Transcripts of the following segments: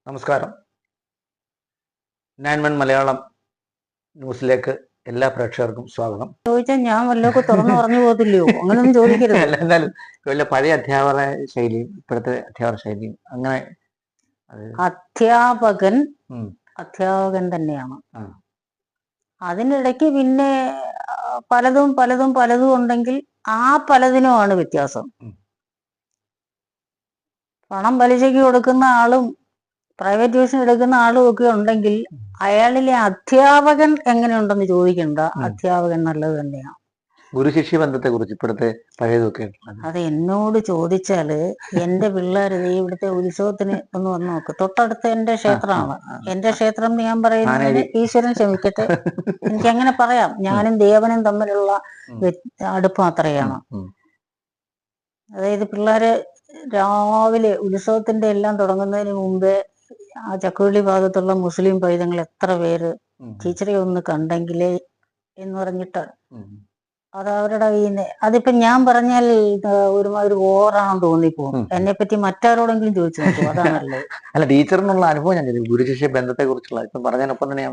നമസ്കാരം. 9 മലയാളം ന്യൂസിലേക്ക് എല്ലാ പ്രേക്ഷകർക്കും സ്വാഗതം. ചോദിച്ചാൽ ഞാൻ വല്ലതൊക്കെ തുറന്നു പറഞ്ഞു പോകത്തില്ലയോ? അങ്ങനൊന്നും ചോദിക്കരുത്. എന്നാലും വല്ല പഴയ അധ്യാപക ശൈലിയും ഇപ്പോഴത്തെ അധ്യാപക ശൈലിയും അങ്ങനെ അധ്യാപകൻ തന്നെയാണ്. അതിനിടയ്ക്ക് പിന്നെ പലതും ഉണ്ടെങ്കിൽ ആ പലതിനുമാണ് വ്യത്യാസം. പണം പലിശയ്ക്ക് കൊടുക്കുന്ന ആളും പ്രൈവറ്റ് ട്യൂഷൻ എടുക്കുന്ന ആളും ഒക്കെ ഉണ്ടെങ്കിൽ അയാളിലെ അധ്യാപകൻ എങ്ങനെയുണ്ടെന്ന് ചോദിക്കണ്ട, അധ്യാപകൻ നല്ലത് തന്നെയാണ്. ഗുരുശിഷ്യ ബന്ധത്തെ കുറിച്ച് ഇപ്പോഴത്തെ പഴയതൊക്കെ അത് എന്നോട് ചോദിച്ചാല് എന്റെ പിള്ളേര് ഇവിടുത്തെ ഉത്സവത്തിന് ഒന്ന് വന്ന് നോക്ക്. തൊട്ടടുത്ത എന്റെ ക്ഷേത്രമാണ്. എന്റെ ക്ഷേത്രം എന്ന് ഞാൻ പറയുന്നതിന് ഈശ്വരൻ ക്ഷമിക്കട്ടെ, എനിക്ക് അങ്ങനെ പറയാം. ഞാനും ദേവനും തമ്മിലുള്ള അടുപ്പം അത്രയാണ്. അതായത് പിള്ളേര് രാവിലെ ഉത്സവത്തിന്റെ എല്ലാം തുടങ്ങുന്നതിന് മുമ്പേ ആ ചക്കുവള്ളി ഭാഗത്തുള്ള മുസ്ലിം പൈതങ്ങൾ എത്ര പേര് ടീച്ചറെ ഒന്ന് കണ്ടെങ്കിലേ എന്ന് പറഞ്ഞിട്ട് അത് അവരുടെ കയ്യിൽ അതിപ്പോ ഞാൻ പറഞ്ഞാൽ ഒരുമാതിരി ഓവറാണെന്ന് തോന്നിപ്പോകും. എന്നെ പറ്റി മറ്റാരോടെങ്കിലും ചോദിച്ചു നോക്കൂ, അതാണല്ലേ. അല്ല, ടീച്ചറിനുള്ള അനുഭവം ഞാൻ ഗുരുശിഷ്യ ബന്ധത്തെ കുറിച്ചുള്ള ഇപ്പം പറഞ്ഞതിനൊപ്പം തന്നെ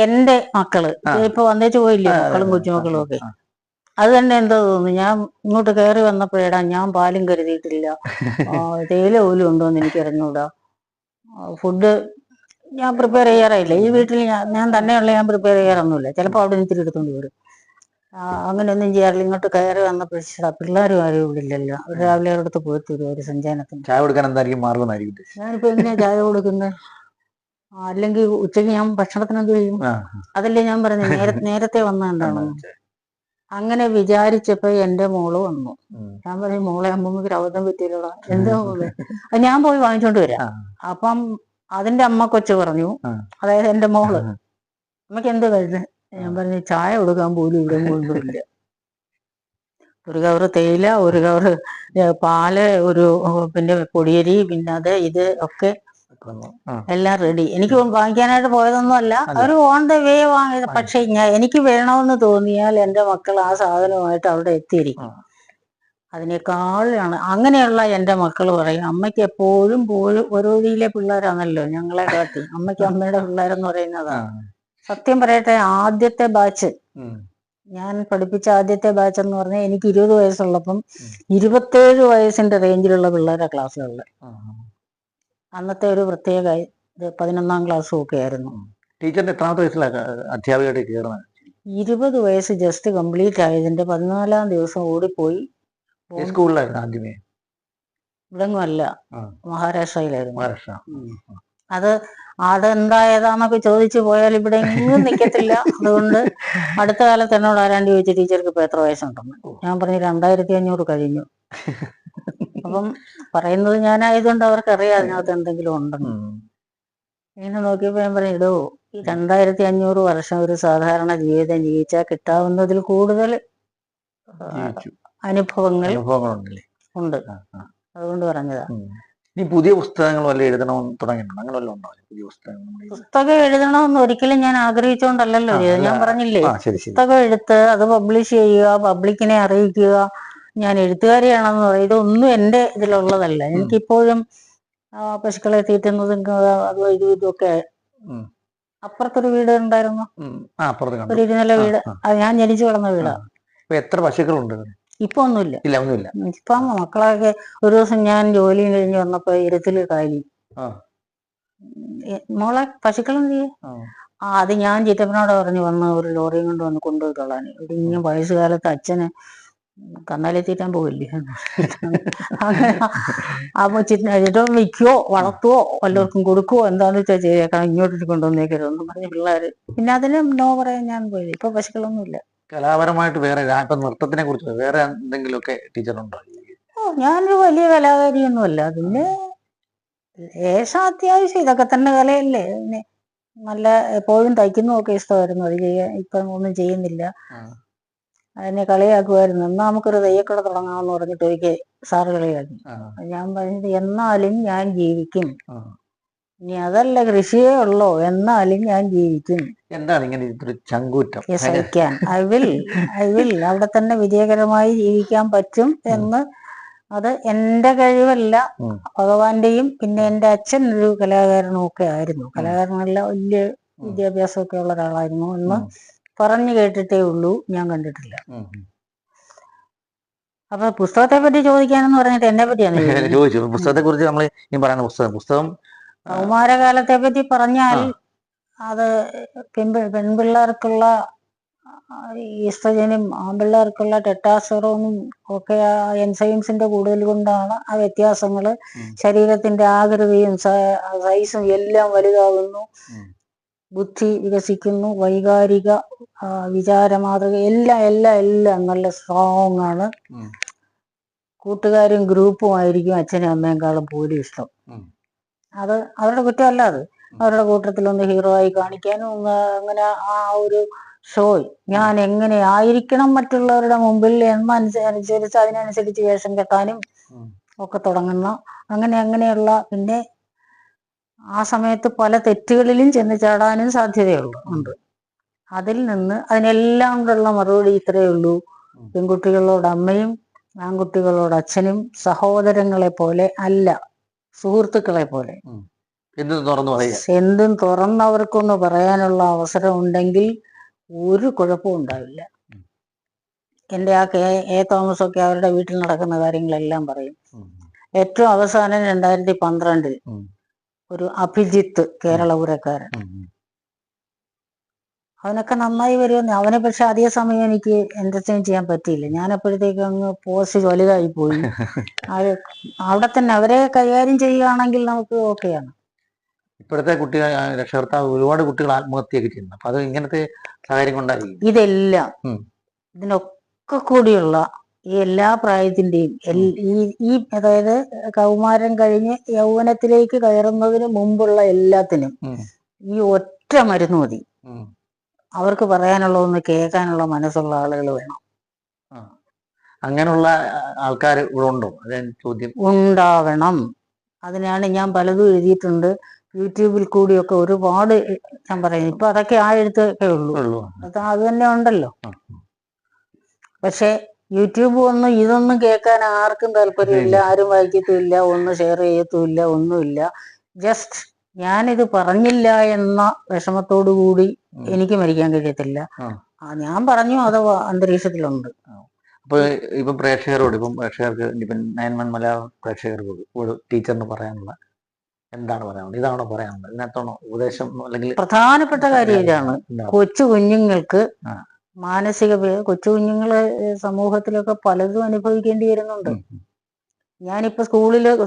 എന്റെ മക്കള് ഇപ്പൊ വന്നേച്ചു പോയില്ലേ, മക്കളും കൊച്ചുമക്കളും ഒക്കെ. അത് തന്നെ എന്തോ തോന്നുന്നു, ഞാൻ ഇങ്ങോട്ട് കയറി വന്നപ്പോഴേടാ ഞാൻ പാലും കരുതിയിട്ടില്ല, തേയില പോലും ഉണ്ടോന്ന് എനിക്ക് അറിഞ്ഞൂടാ, ഫുഡ് ഞാൻ പ്രിപ്പയർ ചെയ്യാറില്ല ഈ വീട്ടിൽ. ഞാൻ തന്നെയുള്ള ഞാൻ പ്രിപ്പയർ ചെയ്യാറൊന്നുമില്ല. ചിലപ്പോൾ അവിടെ ഇത്തിരി എടുത്തോണ്ട് വരും. അങ്ങനെയൊന്നും ചെയ്യാറില്ല. ഇങ്ങോട്ട് കയറി വന്നപ്പോഴാ പിള്ളേരും ആരും ഇവിടെ ഇല്ലല്ലോ. അവർ രാവിലെ അടുത്ത് പോയിട്ട് വരും ഒരു സഞ്ചയനത്തിന്. ചായ കൊടുക്കാൻ എന്തായിരിക്കും മാർഗമായിരിക്കും. ഞാനിപ്പോ എങ്ങനെയാ ചായ കൊടുക്കുന്നത്? അല്ലെങ്കിൽ ഉച്ചയ്ക്ക് ഞാൻ ഭക്ഷണത്തിന് എന്ത് ചെയ്യും? അതല്ലേ ഞാൻ പറഞ്ഞത്, നേരത്തെ വന്നതെന്താണ്. അങ്ങനെ വിചാരിച്ചപ്പോ എന്റെ മോള് വന്നു. ഞാൻ പറയും, മോളെ അമ്മമ്മക്ക് അബദ്ധം പറ്റിയില്ലടാ. എന്താ മോളെ? അത് ഞാൻ പോയി വാങ്ങിച്ചോണ്ട് വരാം. അപ്പം അതിന്റെ അമ്മ കൊച്ചു പറഞ്ഞു, അതായത് എന്റെ മോള്, അമ്മക്ക് എന്ത് കഴിച്ചത്? ഞാൻ പറഞ്ഞു, ചായ കൊടുക്കാൻ പോലും ഇവിടെ ഒന്നുമില്ല. ഒരു കവറ് തേയില, ഒരു കവറ് പാല്, ഒരു പിന്നെ പൊടിയരി, പിന്നെ അത് ഇത് ഒക്കെ എല്ലാം റെഡി. എനിക്ക് വാങ്ങിക്കാനായിട്ട് പോയതൊന്നും അല്ല, അവർ ഓൺ ദ വേ വാങ്ങിയത്. പക്ഷെ എനിക്ക് വേണമെന്ന് തോന്നിയാൽ എന്റെ മക്കൾ ആ സാധനവുമായിട്ട് അവിടെ എത്തിയിരിക്കും. അതിനേക്കാളാണ് അങ്ങനെയുള്ള എന്റെ മക്കൾ പറയും, അമ്മയ്ക്ക് എപ്പോഴും ഓരോ രീതിയിലെ പിള്ളേരാണല്ലോ ഞങ്ങളെ കാട്ടി. അമ്മയ്ക്ക് അമ്മയുടെ പിള്ളേരെന്ന് പറയുന്നതാണ്. സത്യം പറയട്ടെ, ആദ്യത്തെ ബാച്ച് ഞാൻ പഠിപ്പിച്ച ആദ്യത്തെ ബാച്ച് എന്ന് പറഞ്ഞാൽ എനിക്ക് 20 വയസ്സുള്ളപ്പം 27 വയസ്സിന്റെ റേഞ്ചിലുള്ള പിള്ളേരെ ക്ലാസ്സിലുള്ള. അന്നത്തെ ഒരു പ്രത്യേക 11ാം ക്ലാസ്സും ഒക്കെ ആയിരുന്നു. ടീച്ചറിന്റെ എത്രാമത്തെ വയസ്സിലാണ് അധ്യാപികയായിട്ട് കയറുന്നത്? 20 വയസ്സ് ജസ്റ്റ് കംപ്ലീറ്റ് ആയതിന്റെ 14ാം ദിവസം ഓടിപ്പോയി. സ്കൂളിലായിരുന്നു ആദ്യമേ? ഇവിടെങ്ങും അല്ല, മഹാരാഷ്ട്രയിലായിരുന്നു. അതെന്തായതാന്നൊക്കെ ചോദിച്ചു പോയാൽ ഇവിടെ എങ്ങും നിൽക്കത്തില്ല. അതുകൊണ്ട് അടുത്ത കാലത്ത് എന്നോട് ആരാണ്ട് ചോദിച്ചു, ടീച്ചർക്ക് ഇപ്പൊ എത്ര വയസ്സുണ്ടെന്ന്. ഞാൻ പറഞ്ഞു 2500 കഴിഞ്ഞു. അപ്പം പറയുന്നത് ഞാനായതുകൊണ്ട് അവർക്കറിയാം അതിനകത്ത് എന്തെങ്കിലും ഉണ്ടെന്ന്. ഇങ്ങനെ നോക്കിയപ്പോ ഞാൻ പറഞ്ഞു, ഇടോ 2500 വർഷം ഒരു സാധാരണ ജീവിതം ജീവിച്ചാൽ കിട്ടാവുന്നതിൽ കൂടുതൽ അനുഭവങ്ങൾ ഉണ്ട്. അതുകൊണ്ട് പറഞ്ഞതാ. ഈ പുതിയ പുസ്തകങ്ങളും വല്ല എഴുതണമെന്ന് തുടങ്ങിയിട്ടുണ്ട്? അങ്ങനെ വല്ലതും ഉണ്ടോ? പുതിയ പുസ്തകം എഴുതണമെന്ന് ഒരിക്കലും ഞാൻ ആഗ്രഹിച്ചുകൊണ്ടല്ലോ ചെയ്തത്. ഞാൻ പറഞ്ഞില്ലേ, പുസ്തകം എടുത്ത് അത് പബ്ലിഷ് ചെയ്യുക, പബ്ലിക്കിനെ അറിയിക്കുക, ഞാൻ എഴുത്തുകാരിയാണെന്ന് പറയും, ഇതൊന്നും എന്റെ ഇതിലുള്ളതല്ല. എനിക്കിപ്പോഴും പശുക്കളെ തീറ്റുന്നതും അതും ഇതൊക്കെ. അപ്പുറത്തൊരു വീട് ഉണ്ടായിരുന്നു, ഒരു 2 നില വീട്. അത് ഞാൻ ജനിച്ചു വളർന്ന വീടാ. എത്ര പശുക്കളുണ്ട്? ഇപ്പൊ ഒന്നുമില്ല. ഇപ്പം മക്കളൊക്കെ ഒരു ദിവസം ഞാൻ ജോലിയും കഴിഞ്ഞ് വന്നപ്പോ ഇരുത്തില് കാലി. മോളെ പശുക്കളെന്ത് ചെയ്യും? അത് ഞാൻ ചിറ്റപ്പനോട് പറഞ്ഞു വന്ന് ഒരു ലോറിയും കൊണ്ട് വന്ന് കൊണ്ടുപോയിക്കൊള്ളാൻ. ഇങ്ങനെ വയസ്സുകാലത്ത് അച്ഛന് കന്നാലി തീറ്റാൻ പോവില്ലേ. അങ്ങനെ അപ്പൊ ചിറ്റം വിൽക്കുവോ വളർത്തുവോ വല്ലവർക്കും കൊടുക്കുവോ എന്താന്ന് വെച്ചാൽ ചെയ്തേക്കാം, ഇങ്ങോട്ട് കൊണ്ടുവന്നേക്കരുതെന്ന് പറഞ്ഞ പിള്ളേര്. പിന്നെ അതിന് നോ പറയാൻ ഞാൻ പോയി. ഇപ്പൊ പശുക്കളൊന്നുമില്ല. കലാപരമായിട്ട് വേറെ ഇപ്പൊ നൃത്തത്തിനെ കുറിച്ച് വേറെ എന്തെങ്കിലുമൊക്കെ ടീച്ചറുണ്ടോ? ഞാനൊരു വലിയ കലാകാരിയൊന്നുമല്ല. പിന്നെ അത്യാവശ്യം ഇതൊക്കെ തന്നെ കലയല്ലേ. പിന്നെ നല്ല എപ്പോഴും തയ്ക്കുന്നതൊക്കെ ഇഷ്ടമായിരുന്നു. അത് ഇപ്പം ഒന്നും ചെയ്യുന്നില്ല. അതിനെ കളിയാക്കുമായിരുന്നു. എന്നാ നമുക്കൊരു തയ്യക്കട തുടങ്ങാമെന്ന് പറഞ്ഞിട്ട് ഒരിക്കൽ സാറ് കളിയാക്കി. ഞാൻ പറഞ്ഞത്, എന്നാലും ഞാൻ ജീവിക്കും. ഇനി അതല്ല കൃഷിയേ ഉള്ളോ, എന്നാലും ഞാൻ ജീവിക്കും. എന്താണ് ഇങ്ങനെ ചങ്കൂറ്റം? ഐ വിൽ അവിടെ തന്നെ വിജയകരമായി ജീവിക്കാൻ പറ്റും എന്ന് അത് എന്റെ കഴിവല്ല, ഉം. ഭഗവാന്റെയും പിന്നെ എന്റെ അച്ഛൻ ഒരു കലാകാരനും ഒക്കെ ആയിരുന്നു. കലാകാരനല്ല, വലിയ ഉം. വിദ്യാഭ്യാസമൊക്കെ ഉള്ള ഒരാളായിരുന്നു എന്ന് ഉം. പറഞ്ഞു കേട്ടിട്ടേ ഉള്ളൂ, ഞാൻ കണ്ടിട്ടില്ല. ഉം. അപ്പൊ പുസ്തകത്തെ പറ്റി ചോദിക്കാനെന്ന് പറഞ്ഞിട്ട് എന്നെ പറ്റിയാണ് ചോദിച്ചു പുസ്തകത്തെ കുറിച്ച് നമ്മൾ ഈ പറയുന്ന പുസ്തകം കൗമാരകാലത്തെ പറ്റി പറഞ്ഞാൽ ആ. അത് പെൺപിള്ളേർക്കുള്ള ഈസ്ട്രജനും ആൺപിള്ളേർക്കുള്ള ടെസ്റ്റാസ്റ്ററോണും ഒക്കെ ആ എൻസൈംസിന്റെ കൂടുതൽ കൊണ്ടാണ് ആ വ്യത്യാസങ്ങള്. ഉം. ശരീരത്തിന്റെ ആകൃതിയും സൈസും എല്ലാം വലുതാകുന്നു, ഉം. ബുദ്ധി വികസിക്കുന്നു, വൈകാരിക വിചാരമാതൃക എല്ലാം എല്ലാം എല്ലാം നല്ല സ്ട്രോങ് ആണ്. ഉം. കൂട്ടുകാരും ഗ്രൂപ്പും ആയിരിക്കും അച്ഛനും അമ്മയെക്കാളും പോലും ഇഷ്ടം. ഉം. അത് അവരുടെ കുറ്റമല്ല, അത് അവരുടെ കൂട്ടത്തിലൊന്ന് ഹീറോ ആയി കാണിക്കാനും അങ്ങനെ ആ ഒരു ഷോ ഞാൻ എങ്ങനെ ആയിരിക്കണം മറ്റുള്ളവരുടെ മുമ്പിൽ എന്നനുസരിച്ച് അതിനനുസരിച്ച് വേഷം കെട്ടാനും ഉം. ഒക്കെ തുടങ്ങുന്ന അങ്ങനെയുള്ള പിന്നെ ആ സമയത്ത് പല തെറ്റുകളിലും ചെന്ന് ചാടാനും ഉണ്ട്. അതിൽ നിന്ന് അതിനെല്ലാം കൊണ്ടുള്ള മറുപടി ഇത്രയേ ഉള്ളൂ: പെൺകുട്ടികളോട് അമ്മയും ആൺകുട്ടികളോട് അച്ഛനും സഹോദരങ്ങളെ പോലെ അല്ല, സുഹൃത്തുക്കളെ പോലെ എന്തും തുറന്നവർക്കൊന്ന് പറയാനുള്ള അവസരം ഉണ്ടെങ്കിൽ ഒരു കുഴപ്പവും ഉണ്ടാവില്ല. എൻ്റെ ആ എ തോമസ് ഒക്കെ അവരുടെ വീട്ടിൽ നടക്കുന്ന കാര്യങ്ങളെല്ലാം പറയും. ഏറ്റവും അവസാനം 2012 ഒരു അഭിജിത്ത്, കേരളപുരക്കാരൻ, അവനൊക്കെ നന്നായി വരുമെന്ന്. അവനെ പക്ഷെ അധിക സമയം എനിക്ക് എന്റർടൈൻ ചെയ്യാൻ പറ്റിയില്ല. ഞാൻ അപ്പോഴത്തേക്ക് അങ്ങ് പോസ്റ്റ് വലുതായി പോയി. അത് അവിടെ തന്നെ അവരെ കൈകാര്യം ചെയ്യുകയാണെങ്കിൽ നമുക്ക് ഓക്കെയാണ്. ഇപ്പോഴത്തെ കുട്ടികൾ രക്ഷകർത്താവ് ഒരുപാട് കുട്ടികൾ ആത്മഹത്യയൊക്കെ ചെയ്യുന്നു. അപ്പൊ അത് ഇങ്ങനത്തെ സാഹചര്യം കൊണ്ടായിരിക്കും. ഇതെല്ലാം ഇതിനൊക്കെ കൂടിയുള്ള ഈ എല്ലാ പ്രായത്തിന്റെയും ഈ അതായത് കൗമാരം കഴിഞ്ഞ് യൗവനത്തിലേക്ക് കയറുന്നതിന് മുമ്പുള്ള എല്ലാത്തിനും ഈ ഒറ്റ മരുന്ന് മതി. അവർക്ക് പറയാനുള്ളതൊന്ന് കേൾക്കാനുള്ള മനസ്സുള്ള ആളുകൾ വേണം. അങ്ങനെയുള്ള ആൾക്കാർ ഇവിടെ ഉണ്ടോ? അതാണ് ചോദ്യം. ഉണ്ടാവണം. അതിനാണ് ഞാൻ പലതും എഴുതിയിട്ടുണ്ട്. യൂട്യൂബിൽ കൂടിയൊക്കെ ഒരുപാട് ഞാൻ പറയുന്നു. ഇപ്പൊ അതൊക്കെ ആ എഴുത്തൊക്കെ ഉള്ളൂ. അത് തന്നെ ഉണ്ടല്ലോ. പക്ഷെ യൂട്യൂബ് ഇതൊന്നും കേൾക്കാൻ ആർക്കും താല്പര്യമില്ല, ആരും വായിക്കത്തുമില്ല, ഒന്നും ഷെയർ ചെയ്യത്തുമില്ല, ഒന്നുമില്ല. ജസ്റ്റ് ഞാനിത് പറഞ്ഞില്ല എന്ന വിഷമത്തോടു കൂടി എനിക്ക് മരിക്കാൻ കഴിയത്തില്ല. ഞാൻ പറഞ്ഞു, അത് അന്തരീക്ഷത്തിലുണ്ട്. അപ്പൊ പ്രേക്ഷകർക്ക് ഇപ്പം 9 മലയാളം പ്രേക്ഷകർക്ക് ടീച്ചറിന് പറയാനുള്ള എന്താണ് പറയാനുള്ളത്? ഇതാണോ പറയാനുള്ളത്? ഇതിനകത്താണോ ഉപദേശം? അല്ലെങ്കിൽ പ്രധാനപ്പെട്ട കാര്യം ഇതാണ്: കൊച്ചു കുഞ്ഞുങ്ങൾക്ക് മാനസിക കൊച്ചു കുഞ്ഞുങ്ങള് സമൂഹത്തിലൊക്കെ പലതും അനുഭവിക്കേണ്ടി വരുന്നുണ്ട്. ഞാനിപ്പോ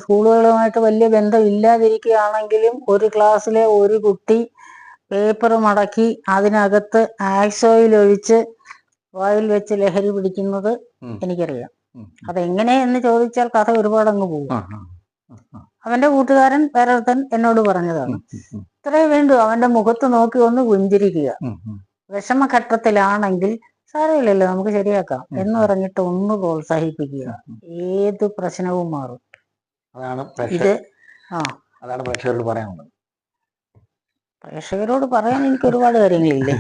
സ്കൂളുകളുമായിട്ട് വലിയ ബന്ധം ഇല്ലാതിരിക്കുകയാണെങ്കിലും ഒരു ക്ലാസ്സിലെ ഒരു കുട്ടി പേപ്പർ മടക്കി അതിനകത്ത് ആക്സോയിൽ ഒഴിച്ച് വായിൽ വെച്ച് ലഹരി പിടിക്കുന്നത് എനിക്കറിയാം. അതെങ്ങനെയെന്ന് ചോദിച്ചാൽ കഥ ഒരുപാട് അങ്ങ് പോകും. അവന്റെ കൂട്ടുകാരൻ വേറൊരുത്തൻ എന്നോട് പറഞ്ഞതാണ്. ഇത്രേ വേണ്ടു അവന്റെ മുഖത്ത് നോക്കി ഒന്ന് പുഞ്ചിരിക്കുക. വിഷമഘട്ടത്തിലാണെങ്കിൽ സാരമില്ലല്ലോ, നമുക്ക് ശരിയാക്കാം എന്ന് പറഞ്ഞിട്ട് ഒന്ന് പ്രോത്സാഹിപ്പിക്കുക. ഏത് പ്രശ്നവും മാറും. അതാണ് പ്രേക്ഷകരോട് പറയാനുള്ളത്. പ്രേക്ഷകരോട് പറയാൻ എനിക്ക് ഒരുപാട് കാര്യങ്ങളില്ലേ.